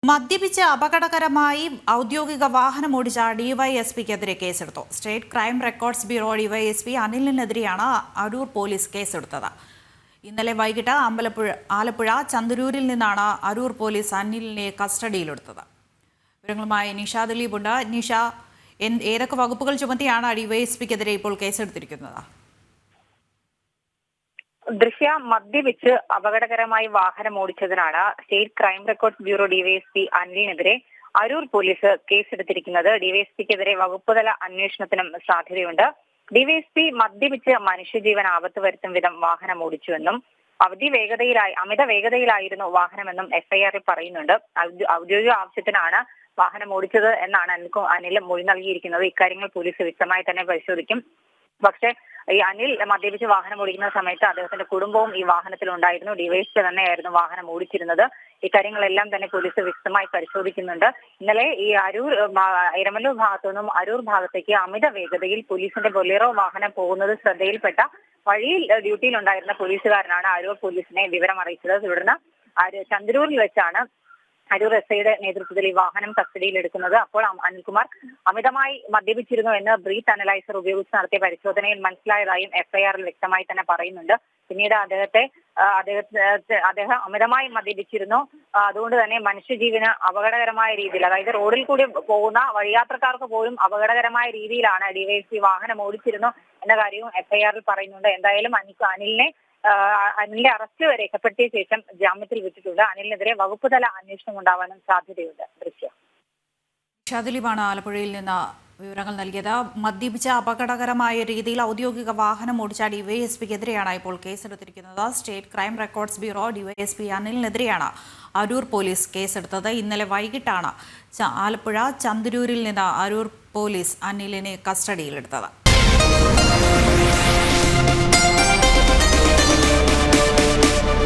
മദ്യപിച്ച് അപകടകരമായി ഔദ്യോഗിക വാഹനമോടിച്ച ഡിവൈഎസ്പിക്കെതിരെ കേസെടുത്തു. State crime records bureau DYSP അനിലിനെതിരെയാണ് അരൂർ പോലീസ് കേസെടുത്തത്. ഇന്നലെ വൈകിട്ട് ആലപ്പുഴ ചന്ദരൂരിൽ നിന്നാണ് അരൂർ പോലീസ് അനിലിനെ കസ്റ്റഡിയിലെടുത്തത്. വിവരങ്ങളുമായി നിഷ ദിലീപുണ്ട്. നിഷ, ഏതൊക്കെ വകുപ്പുകൾ ചുമത്തിയാണ് ഡിവൈഎസ്പിക്കെതിരെ ഇപ്പോൾ കേസെടുത്തിരിക്കുന്നത്? ദൃശ്യ മദ്യപിച്ച് അപകടകരമായി വാഹനം ഓടിച്ചതിനാണ് state crime records bureau DYSP അനിലിനെതിരെ അരൂർ പോലീസ് കേസെടുത്തിരിക്കുന്നത്. ഡിവൈഎസ്പിക്കെതിരെ വകുപ്പുതല അന്വേഷണത്തിനും സാധ്യതയുണ്ട്. ഡിവൈഎസ്പി മദ്യപിച്ച് മനുഷ്യജീവൻ ആപത്ത് വരുത്തും വിധം വാഹനം ഓടിച്ചുവെന്നും അമിത വേഗതയിലായിരുന്നു വാഹനമെന്നും എഫ്ഐആറിൽ പറയുന്നുണ്ട്. ഔദ്യോഗിക ആവശ്യത്തിനാണ് വാഹനം ഓടിച്ചത് എന്നാണ് അനിൽ മൊഴി നൽകിയിരിക്കുന്നത്. ഇക്കാര്യങ്ങൾ പോലീസ് വ്യക്തമായി തന്നെ പരിശോധിക്കും. പക്ഷേ ഈ അനിൽ മദ്യപിച്ച് വാഹനം ഓടിക്കുന്ന സമയത്ത് അദ്ദേഹത്തിന്റെ കുടുംബവും ഈ വാഹനത്തിൽ ഉണ്ടായിരുന്നു. ഡിവൈഎസ്പി തന്നെയായിരുന്നു വാഹനം ഓടിച്ചിരുന്നത്. ഇക്കാര്യങ്ങളെല്ലാം തന്നെ പോലീസ് വ്യക്തമായി പരിശോധിക്കുന്നുണ്ട്. ഇന്നലെ ഈ ഇരമല്ലൂർ ഭാഗത്തു നിന്നും അരൂർ ഭാഗത്തേക്ക് അമിത വേഗതയിൽ പോലീസിന്റെ ബൊലേറോ വാഹനം പോകുന്നത് ശ്രദ്ധയിൽപ്പെട്ട വഴിയിൽ ഡ്യൂട്ടിയിലുണ്ടായിരുന്ന പോലീസുകാരനാണ് അരൂർ പോലീസിനെ വിവരം അറിയിച്ചത്. തുടർന്ന് ചന്ദ്രൂരിൽ വെച്ചാണ് അരൂർ എസ്ഐയുടെ നേതൃത്വത്തിൽ ഈ വാഹനം കസ്റ്റഡിയിൽ എടുക്കുന്നത്. അപ്പോൾ അനിൽകുമാർ അമിതമായി മദ്യപിച്ചിരുന്നു എന്ന് ബ്രീത്ത് അനലൈസർ ഉപയോഗിച്ച് നടത്തിയ പരിശോധനയിൽ മനസ്സിലായതായും എഫ്ഐആറിൽ വ്യക്തമായി തന്നെ പറയുന്നുണ്ട്. പിന്നീട് അദ്ദേഹം അമിതമായി മദ്യപിച്ചിരുന്നു, അതുകൊണ്ട് തന്നെ മനുഷ്യജീവന് അപകടകരമായ രീതിയിൽ, അതായത് റോഡിൽ കൂടി പോകുന്ന വഴിയാത്രക്കാർക്ക് പോലും അപകടകരമായ രീതിയിലാണ് ഡിവൈഎസ്പി വാഹനം ഓടിച്ചിരുന്നു എന്ന കാര്യവും എഫ്ഐആറിൽ പറയുന്നുണ്ട്. എന്തായാലും അനിലിന്റെ അറസ്റ്റ് രേഖപ്പെടുത്തിയ ശേഷം ജാമ്യത്തിൽ വിട്ടിട്ടുണ്ട്. അനിലിനെതിരെ വകുപ്പുതല അന്വേഷണം ഉണ്ടാവാനും സാധ്യതയുണ്ട്. ദൃശ്യം ദിലീപാണ് ആലപ്പുഴയിൽ നിന്ന് വിവരങ്ങൾ നൽകിയത്. മദ്യപിച്ച അപകടകരമായ രീതിയിൽ ഔദ്യോഗിക വാഹനം ഓടിച്ച ഡിവൈഎസ്പിക്കെതിരെയാണ് ഇപ്പോൾ കേസെടുത്തിരിക്കുന്നത്. State crime records bureau DYSP അനിലിനെതിരെയാണ് അരൂർ പോലീസ് കേസെടുത്തത്. ഇന്നലെ വൈകിട്ടാണ് ആലപ്പുഴ ചന്ദരൂരിൽ നിന്ന് അരൂർ പോലീസ് അനിലിനെ കസ്റ്റഡിയിലെടുത്തത്.